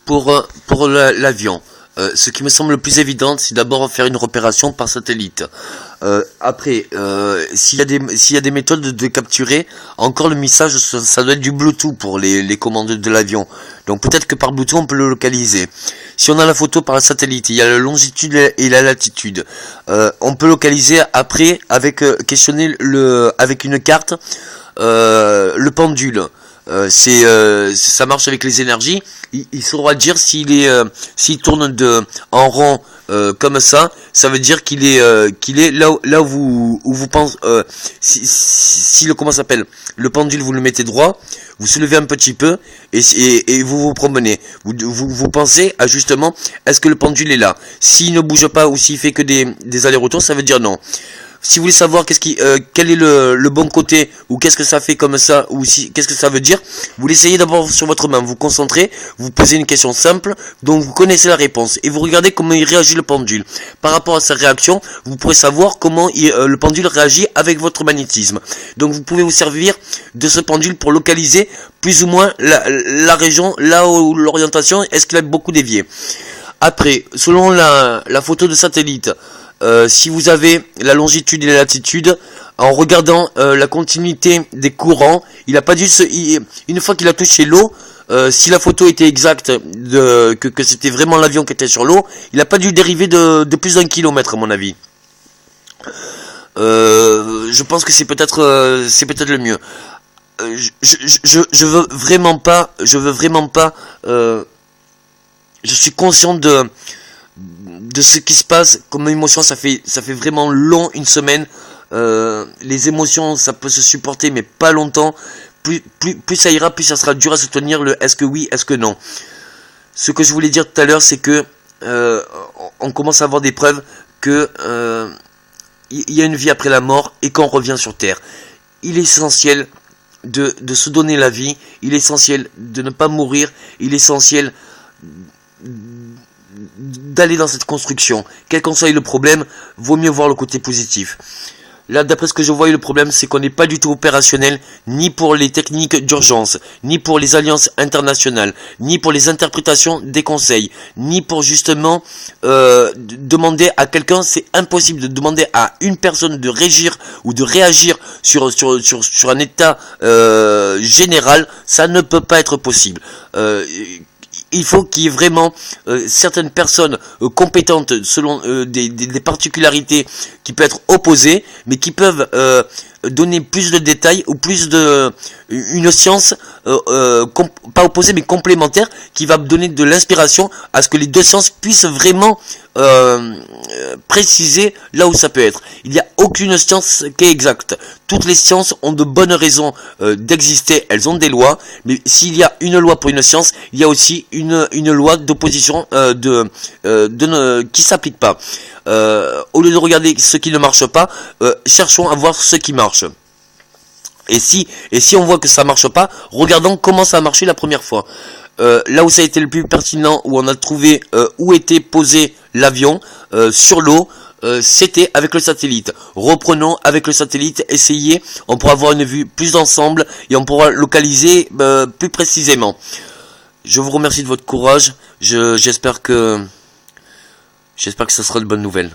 Pour l'avion, ce qui me semble le plus évident, c'est d'abord faire une repération par satellite. Après, s'il y a des méthodes de capturer, encore le message, ça doit être du Bluetooth pour les commandes de l'avion. Donc peut-être que par Bluetooth, on peut le localiser. Si on a la photo par satellite, il y a la longitude et la latitude. On peut localiser après avec questionner avec une carte le pendule. Ça marche avec les énergies. Il saura dire s'il tourne en rond comme ça veut dire qu'il est là où vous pensez. Si comment s'appelle, le pendule, vous le mettez droit, vous soulevez un petit peu et vous vous promenez. Vous pensez à justement, est-ce que le pendule est là? S'il ne bouge pas ou s'il fait que des allers-retours, ça veut dire non. Si vous voulez savoir quel est le bon côté, ou qu'est-ce que ça fait comme ça, ou qu'est-ce que ça veut dire, vous l'essayez d'abord sur votre main, vous concentrez, vous posez une question simple, donc vous connaissez la réponse, et vous regardez comment il réagit le pendule. Par rapport à sa réaction, vous pourrez savoir comment le pendule réagit avec votre magnétisme. Donc vous pouvez vous servir de ce pendule pour localiser plus ou moins la région, là où l'orientation, est-ce qu'il a beaucoup dévié. Après, selon la photo de satellite, si vous avez la longitude et la latitude, en regardant la continuité des courants, il a pas dû une fois qu'il a touché l'eau, si la photo était exacte, que c'était vraiment l'avion qui était sur l'eau, il n'a pas dû dériver de plus d'1 kilomètre à mon avis. Je pense que c'est peut-être le mieux. Je veux vraiment pas, je suis conscient de ce qui se passe comme émotion. Ça fait vraiment long, une semaine. Les émotions, ça peut se supporter, mais pas longtemps. Plus ça ira, plus ça sera dur à se tenir le est-ce que oui, est-ce que non. Ce que je voulais dire tout à l'heure, c'est que on commence à avoir des preuves que il y a une vie après la mort et qu'on revient sur Terre. Il est essentiel de se donner la vie. Il est essentiel de ne pas mourir. Il est essentiel d'aller dans cette construction. Quel qu'en soit le problème, vaut mieux voir le côté positif. Là, d'après ce que je vois, le problème, c'est qu'on n'est pas du tout opérationnel, ni pour les techniques d'urgence, ni pour les alliances internationales, ni pour les interprétations des conseils, ni pour justement demander à quelqu'un. C'est impossible de demander à une personne de régir ou de réagir sur un état général. Ça ne peut pas être possible. Il faut qu'il y ait vraiment certaines personnes compétentes selon des particularités qui peuvent être opposées, mais qui peuvent donner plus de détails ou plus une science pas opposée mais complémentaire, qui va donner de l'inspiration à ce que les deux sciences puissent vraiment préciser là où ça peut être. Il n'y a aucune science qui est exacte. Toutes les sciences ont de bonnes raisons d'exister, elles ont des lois, mais s'il y a une loi pour une science, il y a aussi une loi d'opposition qui s'applique pas. Au lieu de regarder ce qui ne marche pas, cherchons à voir ce qui marche. Et si on voit que ça marche pas, regardons comment ça a marché la première fois. Là où ça a été le plus pertinent, où on a trouvé où était posé l'avion sur l'eau, c'était avec le satellite. Reprenons avec le satellite, essayez, on pourra avoir une vue plus d'ensemble et on pourra localiser plus précisément. Je vous remercie de votre courage. J'espère que ce sera de bonnes nouvelles.